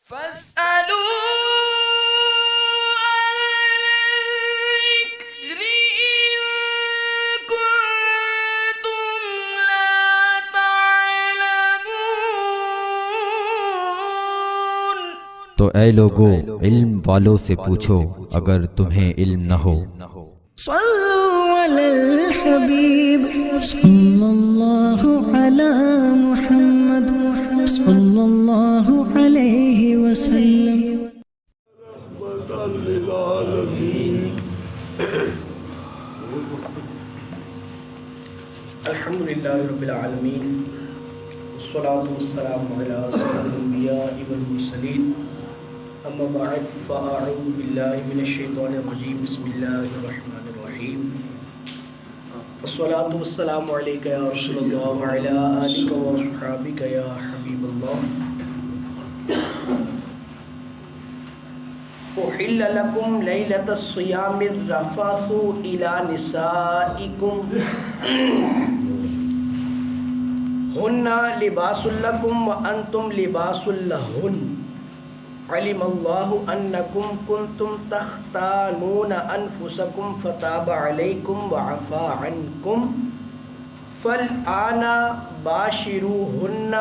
فاسألوا الذكر إن كنتم لا تعلمون۔ تو اے لوگو علم والوں سے پوچھو اگر تمہیں علم نہ ہو۔ صلوا علی الحبیب صلی اللہ علی محمد صلی اللہ علیہ وسلم۔ الحمدللہ رب العالمین والصلاة والسلام علی سید الانبیاء والمرسلین، اما بعد فاعوذ باللہ من الشیطان الرجیم، بسم اللہ الرحمن الرحیم۔ الصلاة والسلام علیکہ یا رسول اللہ وعلی آلک واصحابک یا حبیب اللہ۔ احل لکم لیلۃ الصیام الرفث الی نسائکم ہن لباس لکم وانتم لباس لہن، علم اللہ انکم کنتم تختانون انفسکم فتاب علیکم وعفا عنکم، فالآن باشروہن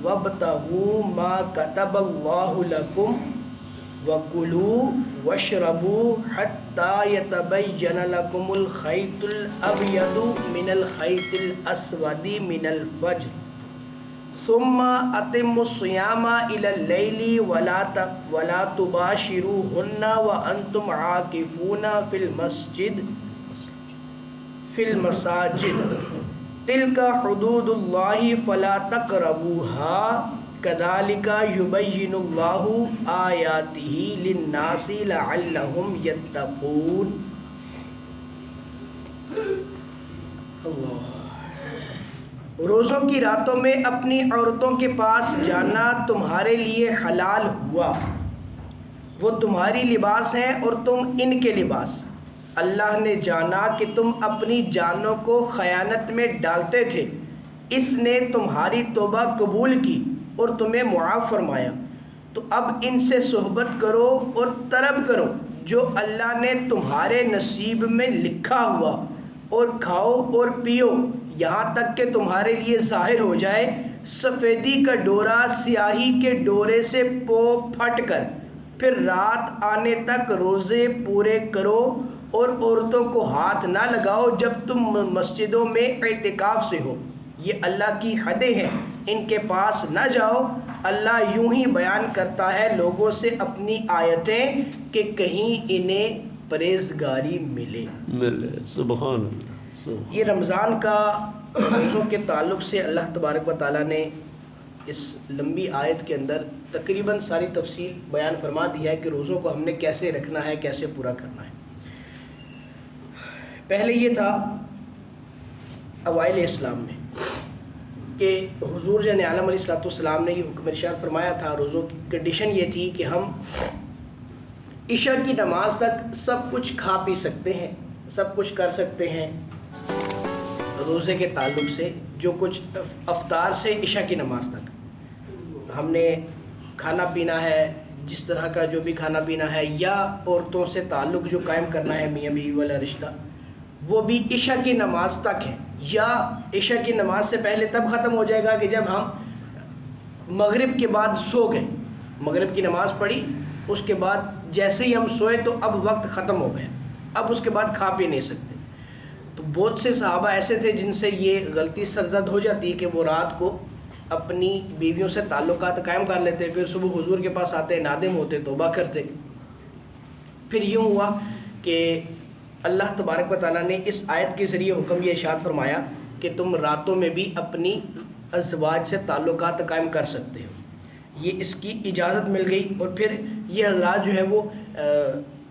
وابتغوا ما کتب اللہ لکم وَكُلُوا وَاشْرَبُوا حَتَّى يَتَبَيَّنَ لَكُمُ الْخَيْطُ الْأَبْيَضُ مِنَ الْخَيْطِ الْأَسْوَدِ مِنَ الْفَجْرِ ثُمَّ أَتِمُّوا الصِّيَامَ إِلَى اللَّيْلِ وَلَا تُبَاشِرُوهُنَّ وَأَنْتُمْ عَاكِفُونَ فِي الْمَسَاجِدِ تِلْكَ حُدُودُ اللَّهِ فَلَا تَقْرَبُوهَا كَذَلِكَ يُبَيِّنُ اللَّهُ آيَاتِهِ لِلنَّاسِ لَعَلَّهُمْ يَتَّقُونَ۔ روزوں کی راتوں میں اپنی عورتوں کے پاس جانا تمہارے لیے حلال ہوا، وہ تمہاری لباس ہیں اور تم ان کے لباس۔ اللہ نے جانا کہ تم اپنی جانوں کو خیانت میں ڈالتے تھے، اس نے تمہاری توبہ قبول کی اور تمہیں معاف فرمایا، تو اب ان سے صحبت کرو اور طلب کرو جو اللہ نے تمہارے نصیب میں لکھا ہوا، اور کھاؤ اور پیو یہاں تک کہ تمہارے لیے ظاہر ہو جائے سفیدی کا ڈورا سیاہی کے ڈورے سے پھٹ کر، پھر رات آنے تک روزے پورے کرو اور عورتوں کو ہاتھ نہ لگاؤ جب تم مسجدوں میں اعتکاف سے ہو، یہ اللہ کی حدیں ہیں، ان کے پاس نہ جاؤ۔ اللہ یوں ہی بیان کرتا ہے لوگوں سے اپنی آیتیں کہ کہیں انہیں پرہیزگاری ملے۔ سبحان اللہ۔ یہ رمضان کا روزوں کے تعلق سے اللہ تبارک و تعالیٰ نے اس لمبی آیت کے اندر تقریباً ساری تفصیل بیان فرما دی ہے کہ روزوں کو ہم نے کیسے رکھنا ہے، کیسے پورا کرنا ہے۔ پہلے یہ تھا اوائل اسلام میں کہ حضور جان عالم علیہ السلام نے یہ حکم ارشاد فرمایا تھا، روزوں کی کنڈیشن یہ تھی کہ ہم عشاء کی نماز تک سب کچھ کھا پی سکتے ہیں، سب کچھ کر سکتے ہیں روزے کے تعلق سے، جو کچھ افطار سے عشاء کی نماز تک ہم نے کھانا پینا ہے، جس طرح کا جو بھی کھانا پینا ہے، یا عورتوں سے تعلق جو قائم کرنا ہے میاں بیوی والا رشتہ، وہ بھی عشاء کی نماز تک ہے، یا عشاء کی نماز سے پہلے تب ختم ہو جائے گا کہ جب ہم مغرب کے بعد سو گئے، مغرب کی نماز پڑھی، اس کے بعد جیسے ہی ہم سوئے تو اب وقت ختم ہو گیا، اب اس کے بعد کھا پی نہیں سکتے۔ تو بہت سے صحابہ ایسے تھے جن سے یہ غلطی سرزد ہو جاتی کہ وہ رات کو اپنی بیویوں سے تعلقات قائم کر لیتے، پھر صبح حضور کے پاس آتے، نادم ہوتے، توبہ کرتے۔ پھر یوں ہوا کہ اللہ تبارک و تعالیٰ نے اس آیت کے ذریعے حکم یہ ارشاد فرمایا کہ تم راتوں میں بھی اپنی ازواج سے تعلقات قائم کر سکتے ہو، یہ اس کی اجازت مل گئی۔ اور پھر یہ حضرات جو ہے وہ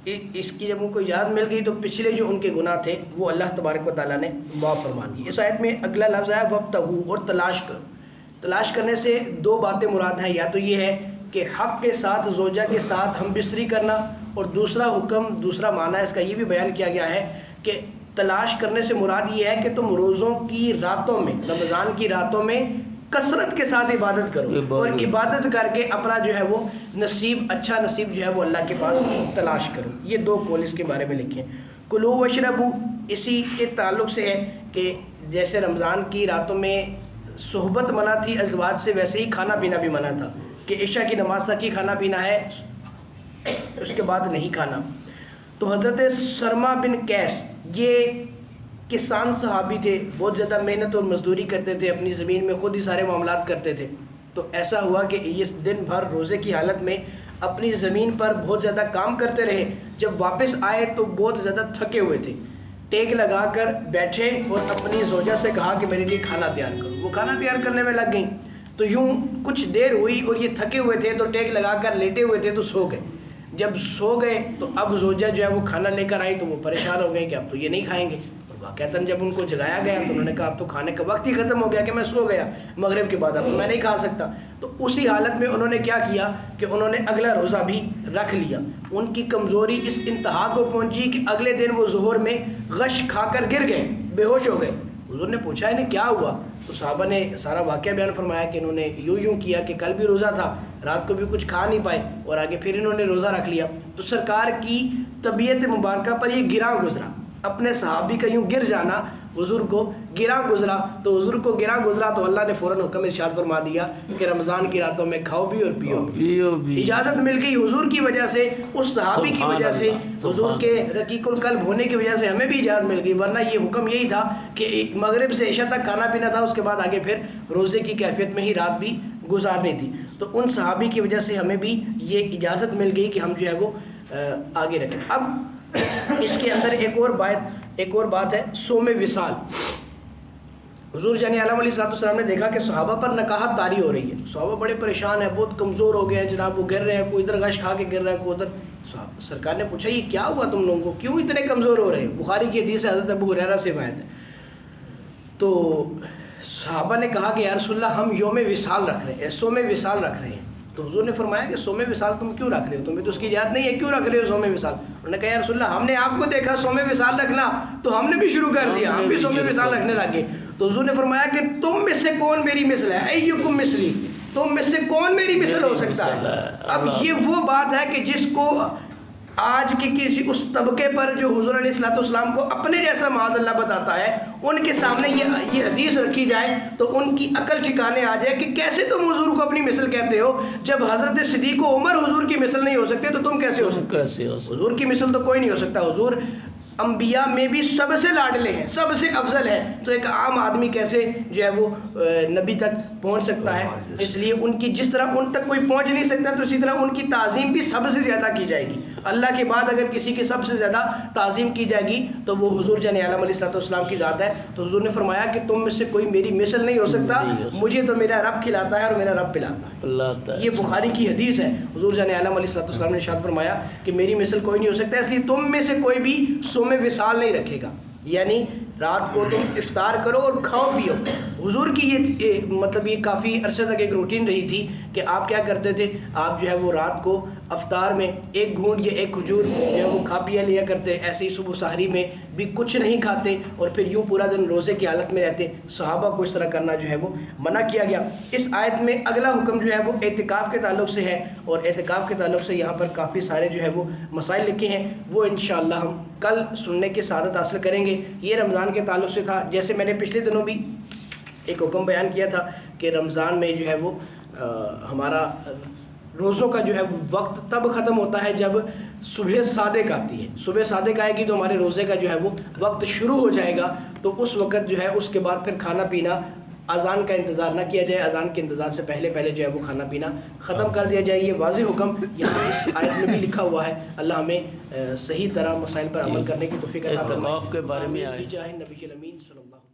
اس کی جب ان کو اجازت مل گئی تو پچھلے جو ان کے گناہ تھے وہ اللہ تبارک و تعالیٰ نے معاف فرما دی۔ اس آیت میں اگلا لفظ ہے وابتغوا، اور تلاش کرو۔ تلاش کرنے سے دو باتیں مراد ہیں، یا تو یہ ہے کہ حق کے ساتھ زوجہ کے ساتھ ہم بستری کرنا، اور دوسرا حکم، دوسرا معنی اس کا یہ بھی بیان کیا گیا ہے کہ تلاش کرنے سے مراد یہ ہے کہ تم روزوں کی راتوں میں، رمضان کی راتوں میں کثرت کے ساتھ عبادت کرو اور عبادت کر کے اپنا جو ہے وہ نصیب اچھا نصیب جو ہے وہ اللہ کے پاس تلاش کرو. یہ 2 قول اس کے بارے میں لکھے ہیں. کلو وشربو اسی کے تعلق سے ہے کہ جیسے رمضان کی راتوں میں صحبت منع تھی ازواج سے، ویسے ہی کھانا پینا بھی منع تھا کہ عشاء کی نماز تک ہی کھانا پینا ہے، اس کے بعد نہیں کھانا. تو حضرت سرما بن قیس یہ کسان صحابی تھے، بہت زیادہ محنت اور مزدوری کرتے تھے، اپنی زمین میں خود ہی سارے معاملات کرتے تھے. تو ایسا ہوا کہ یہ دن بھر روزے کی حالت میں اپنی زمین پر بہت زیادہ کام کرتے رہے. جب واپس آئے تو بہت زیادہ تھکے ہوئے تھے، ٹیک لگا کر بیٹھے اور اپنی زوجہ سے کہا کہ میرے لیے کھانا تیار کرو. وہ کھانا تیار کرنے میں لگ گئیں. تو یوں کچھ دیر ہوئی اور یہ تھکے ہوئے تھے تو ٹیک لگا کر لیٹے ہوئے تھے تو سو گئے. جب سو گئے تو اب زوجہ جو ہے وہ کھانا لے کر آئی تو وہ پریشان ہو گئے کہ اب تو یہ نہیں کھائیں گے. اور واقعتاً جب ان کو جگایا گیا تو انہوں نے کہا اب تو کھانے کا وقت ہی ختم ہو گیا کہ میں سو گیا مغرب کے بعد، اب تو میں نہیں کھا سکتا. تو اسی حالت میں انہوں نے کیا کیا کہ انہوں نے اگلا روزہ بھی رکھ لیا. ان کی کمزوری اس انتہا کو پہنچی کہ اگلے دن وہ ظہر میں غش کھا کر گر گئے، بے ہوش ہو گئے. حضور نے پوچھا انہیں کیا ہوا؟ تو صحابہ نے سارا واقعہ بیان فرمایا کہ انہوں نے یوں کیا کہ کل بھی روزہ تھا، رات کو بھی کچھ کھا نہیں پائے اور آگے پھر انہوں نے روزہ رکھ لیا. تو سرکار کی طبیعت مبارکہ پر یہ گراں گزرا، اپنے صحابی کا یوں گر جانا حضور کو گراں گزرا. تو حضور کو گراں گزرا تو اللہ نے فوراً حکم ارشاد فرما دیا کہ رمضان کی راتوں میں کھاؤ بھی اور پیو بھی. اجازت مل گئی حضور کی وجہ سے، اس صحابی کی وجہ سے، حضور کے رقیق القلب ہونے کی وجہ سے ہمیں بھی اجازت مل گئی. ورنہ یہ حکم یہی تھا کہ مغرب سے عشاء تک کھانا پینا تھا، اس کے بعد آگے پھر روزے کی کیفیت میں ہی رات بھی گزارنی تھی. تو ان صحابی کی وجہ سے ہمیں بھی یہ اجازت مل گئی کہ ہم جو ہے وہ آگے رکھیں. اب اس کے اندر ایک اور بات ہے صوم وصال. حضور جان عالم علیہ السلام نے دیکھا کہ صحابہ پر نکاحت طاری ہو رہی ہے. صحابہ بڑے پریشان ہیں، بہت کمزور ہو گئے ہیں جناب، وہ گر رہے ہیں، کوئی ادھر غش کھا کے گر رہا ہے، کوئی ادھر. سرکار نے پوچھا یہ کیا ہوا تم لوگوں کو، کیوں اتنے کمزور ہو رہے ہیں؟ بخاری کی حدیث حضرت ابو ہریرہ سے روایت ہے. تو صحابہ نے کہا کہ یا رسول اللہ ہم یوم وصال رکھ رہے ہیں، صوم وصال رکھ رہے ہیں. تو حضور نے فرمایا کہ صوم وصال تم کیوں رکھ رہے ہو؟ تمہیں تو اس کی اجازت نہیں ہے، کیوں رکھ رہے ہو صوم وصال؟ انہوں نے کہا یا رسول اللہ ہم نے آپ کو دیکھا صوم وصال رکھنا تو ہم نے بھی شروع کر دیا، ہم بھی صوم وصال رکھنے لگے. تو حضور نے فرمایا کہ تم میں سے کون میری مثل ہے؟ ایکم مثلی، تم میں سے کون میری مثل ہو سکتا ہے؟ اب یہ وہ بات ہے کہ جس کو آج کے کسی اس طبقے پر جو حضور علیہ السلام کو اپنے جیسا معاذ اللہ بتاتا ہے، ان کے سامنے یہ حدیث رکھی جائے تو ان کی عقل ٹھکانے آ جائے کہ کیسے تم حضور کو اپنی مثل کہتے ہو؟ جب حضرت صدیق و عمر حضور کی مثل نہیں ہو سکتے تو تم کیسے ہو سکتے؟ حضور کی مثل تو کوئی نہیں ہو سکتا. حضور انبیاء میں بھی سب سے لاڈلے ہیں، سب سے افضل ہے. تو ایک عام آدمی کیسے جو ہے وہ نبی تک پہنچ سکتا ہے؟ اس لیے ان کی جس طرح ان تک کوئی پہنچ نہیں سکتا تو اسی طرح ان کی تعظیم بھی سب سے زیادہ کی جائے گی. اللہ کے بعد اگر کسی کی سب سے زیادہ تعظیم کی جائے گی تو وہ حضور جان عالم علیہ السلام کی ذات ہے. تو حضور نے فرمایا کہ تم میں سے کوئی میری مثل نہیں ہو سکتا، مجھے تو میرا رب کھلاتا ہے اور میرا رب پلاتا ہے. یہ بخاری کی حدیث ہے. حضور جان عالم علیہ السلام نے ارشاد فرمایا کہ میری مثل کوئی نہیں ہو سکتا، اس لیے تم میں سے کوئی بھی صوم وصال نہیں رکھے گا. یعنی رات کو تم افطار کرو اور کھاؤ پیو. حضور کی یہ مطلب یہ کافی عرصے تک ایک روٹین رہی تھی کہ آپ کیا کرتے تھے، آپ جو ہے وہ رات کو افطار میں ایک گھونٹ یا ایک کھجور جو ہے وہ کھا پیا لیا کرتے. ایسے ہی صبح سحری میں بھی کچھ نہیں کھاتے اور پھر یوں پورا دن روزے کی حالت میں رہتے. صحابہ کو اس طرح کرنا جو ہے وہ منع کیا گیا. اس آیت میں اگلا حکم جو ہے وہ اعتکاف کے تعلق سے ہے اور اعتکاف کے تعلق سے یہاں پر کافی سارے جو ہے وہ مسائل لکھے ہیں، وہ انشاءاللہ ہم کل سننے کی سعادت حاصل کریں گے. یہ رمضان کے تعلق سے تھا. جیسے میں نے پچھلے دنوں بھی ایک حکم بیان کیا تھا کہ رمضان میں جو ہے وہ ہمارا روزوں کا جو ہے وقت تب ختم ہوتا ہے جب صبح صادق آتی ہے. صبح صادق آئے گی تو ہمارے روزے کا جو ہے وہ وقت شروع ہو جائے گا. تو اس وقت جو ہے اس کے بعد پھر کھانا پینا، اذان کا انتظار نہ کیا جائے، اذان کے انتظار سے پہلے جو ہے وہ کھانا پینا ختم کر دیا جائے. یہ واضح حکم یہاں اس آیت میں بھی لکھا ہوا ہے. اللہ ہمیں صحیح طرح مسائل پر عمل کرنے کی توفیق عطا فرمائے. اعتکاف کے بارے میں جاہ نبی الامین صلی اللہ